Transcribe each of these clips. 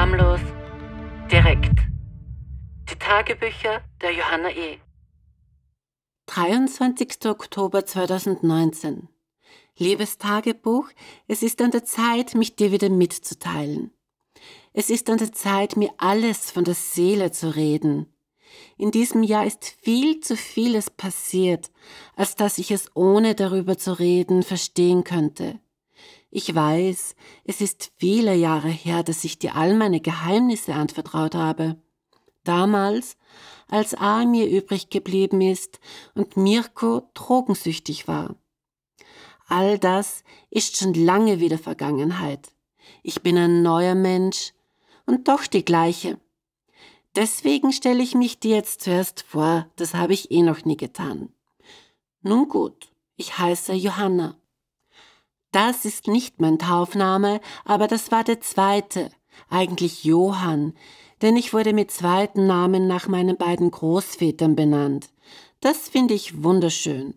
Harmlos, direkt. Die Tagebücher der Johanna E. 23. Oktober 2019. Liebes Tagebuch, es ist an der Zeit, mich dir wieder mitzuteilen. Es ist an der Zeit, mir alles von der Seele zu reden. In diesem Jahr ist viel zu vieles passiert, als dass ich es ohne darüber zu reden verstehen könnte. Ich weiß, es ist viele Jahre her, dass ich dir all meine Geheimnisse anvertraut habe. Damals, als mir übrig geblieben ist und Mirko drogensüchtig war. All das ist schon lange wieder Vergangenheit. Ich bin ein neuer Mensch und doch die gleiche. Deswegen stelle ich mich dir jetzt zuerst vor, das habe ich noch nie getan. Nun gut, ich heiße Johanna. Das ist nicht mein Taufname, aber das war der zweite, eigentlich Johann, denn ich wurde mit zweiten Namen nach meinen beiden Großvätern benannt. Das finde ich wunderschön,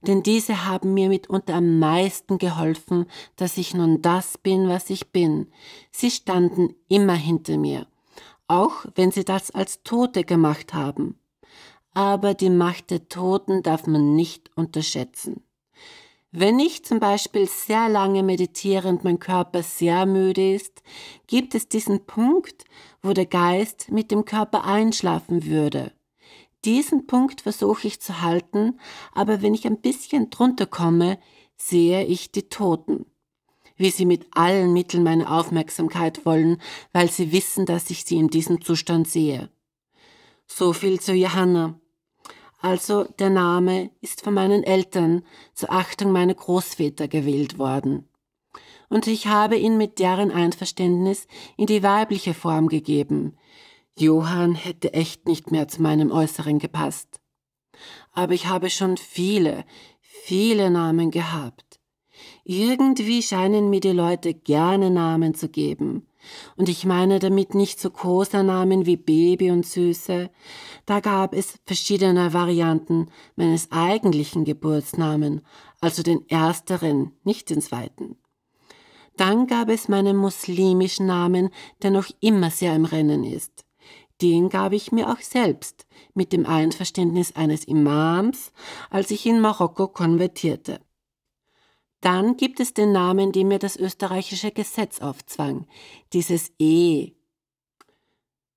denn diese haben mir mitunter am meisten geholfen, dass ich nun das bin, was ich bin. Sie standen immer hinter mir, auch wenn sie das als Tote gemacht haben. Aber die Macht der Toten darf man nicht unterschätzen. Wenn ich zum Beispiel sehr lange meditiere und mein Körper sehr müde ist, gibt es diesen Punkt, wo der Geist mit dem Körper einschlafen würde. Diesen Punkt versuche ich zu halten, aber wenn ich ein bisschen drunter komme, sehe ich die Toten. Wie sie mit allen Mitteln meine Aufmerksamkeit wollen, weil sie wissen, dass ich sie in diesem Zustand sehe. So viel zu Johanna. Also der Name ist von meinen Eltern zur Achtung meiner Großväter gewählt worden. Und ich habe ihn mit deren Einverständnis in die weibliche Form gegeben. Johann hätte echt nicht mehr zu meinem Äußeren gepasst. Aber ich habe schon viele Namen gehabt. Irgendwie scheinen mir die Leute gerne Namen zu geben. Und ich meine damit nicht so Kosenamen wie Baby und Süße. Da gab es verschiedene Varianten meines eigentlichen Geburtsnamen, also den ersteren, nicht den zweiten. Dann gab es meinen muslimischen Namen, der noch immer sehr im Rennen ist. Den gab ich mir auch selbst, mit dem Einverständnis eines Imams, als ich in Marokko konvertierte. Dann gibt es den Namen, den mir das österreichische Gesetz aufzwang, dieses E.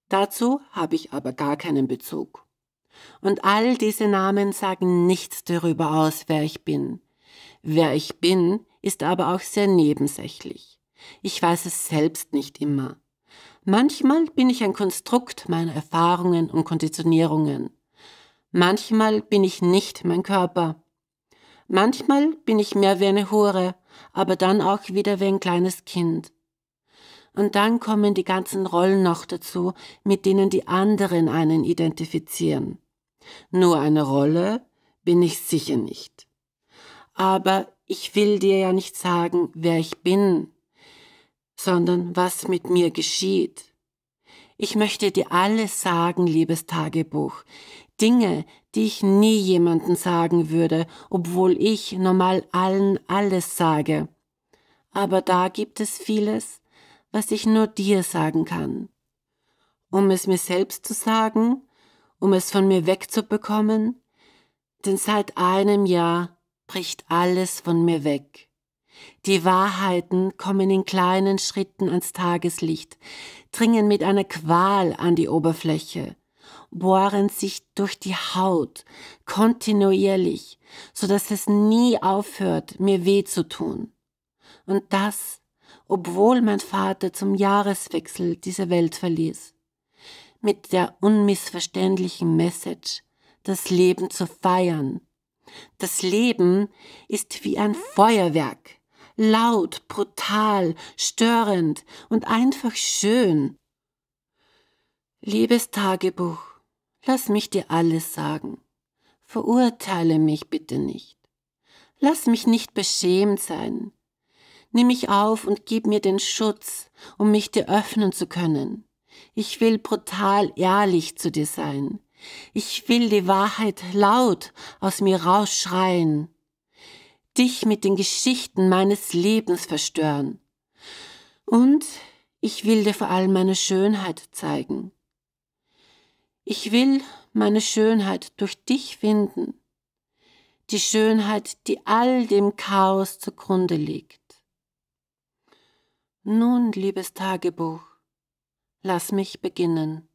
Dazu habe ich aber gar keinen Bezug. Und all diese Namen sagen nichts darüber aus, wer ich bin. Wer ich bin, ist aber auch sehr nebensächlich. Ich weiß es selbst nicht immer. Manchmal bin ich ein Konstrukt meiner Erfahrungen und Konditionierungen. Manchmal bin ich nicht mein Körper. Manchmal bin ich mehr wie eine Hure, aber dann auch wieder wie ein kleines Kind. Und dann kommen die ganzen Rollen noch dazu, mit denen die anderen einen identifizieren. Nur eine Rolle bin ich sicher nicht. Aber ich will dir ja nicht sagen, wer ich bin, sondern was mit mir geschieht. Ich möchte dir alles sagen, liebes Tagebuch. Dinge, die ich nie jemandem sagen würde, obwohl ich normal allen alles sage. Aber da gibt es vieles, was ich nur dir sagen kann. Um es mir selbst zu sagen, um es von mir wegzubekommen, denn seit einem Jahr bricht alles von mir weg. Die Wahrheiten kommen in kleinen Schritten ans Tageslicht, dringen mit einer Qual an die Oberfläche, bohren sich durch die Haut, kontinuierlich, so dass es nie aufhört, mir weh zu tun. Und das, obwohl mein Vater zum Jahreswechsel diese Welt verließ. Mit der unmissverständlichen Message, das Leben zu feiern. Das Leben ist wie ein Feuerwerk, laut, brutal, störend und einfach schön. Liebes Tagebuch, lass mich dir alles sagen. Verurteile mich bitte nicht. Lass mich nicht beschämt sein. Nimm mich auf und gib mir den Schutz, um mich dir öffnen zu können. Ich will brutal ehrlich zu dir sein. Ich will die Wahrheit laut aus mir rausschreien. Dich mit den Geschichten meines Lebens verstören. Und Ich will dir vor allem meine Schönheit zeigen. Ich will meine Schönheit durch dich finden, die Schönheit, die all dem Chaos zugrunde liegt. Nun, liebes Tagebuch, lass mich beginnen.